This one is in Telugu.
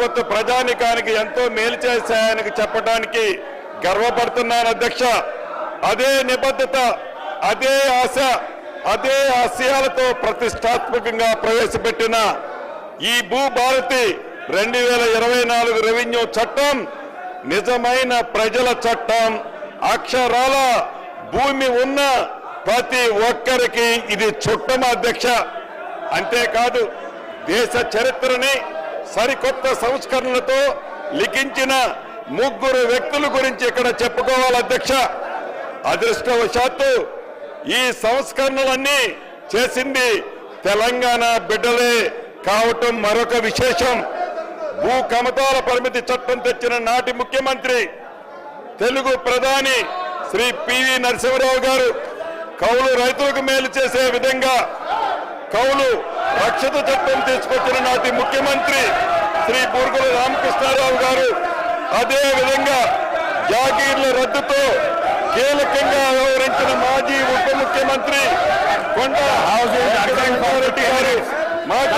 యావత్ ప్రజానికానికి ఎంతో మేలు చేశాయని చెప్పడానికి గర్వపడుతున్నాను అధ్యక్ష. అదే నిబద్ధత, అదే ఆశ, అదే ఆశయాలతో ప్రతిష్టాత్మకంగా ప్రవేశపెట్టిన ఈ భూభారతి 2024 రెవెన్యూ చట్టం నిజమైన ప్రజల చట్టం. అక్షరాల భూమి ఉన్న ప్రతి ఒక్కరికి ఇది చుట్టం అధ్యక్ష. అంతేకాదు దేశ చరిత్రని సరికొత్త సంస్కరణలతో లిఖించిన 3 వ్యక్తుల గురించి ఇక్కడ చెప్పుకోవాలి అధ్యక్ష. అదృష్టవశాత్తు ఈ సంస్కరణలన్నీ చేసింది తెలంగాణ బిడ్డలే కావటం మరొక విశేషం. భూ కమతాల పరిమితి చట్టం తెచ్చిన నాటి ముఖ్యమంత్రి తెలుగు ప్రధాని శ్రీ పివి నరసింహారావు గారు కౌలు రైతులకు మేలు చేసే విధంగా కౌలు రక్షిత చట్టం తీసుకొచ్చిన నాటి ముఖ్యమంత్రి శ్రీ బూర్గుల రామకృష్ణారావు గారు, అదే విధంగా జాగీర్ల రద్దుతో కీలకంగా వ్యవహరించిన మాజీ ఉప ముఖ్యమంత్రి కొండ రెడ్డి గారు మాకు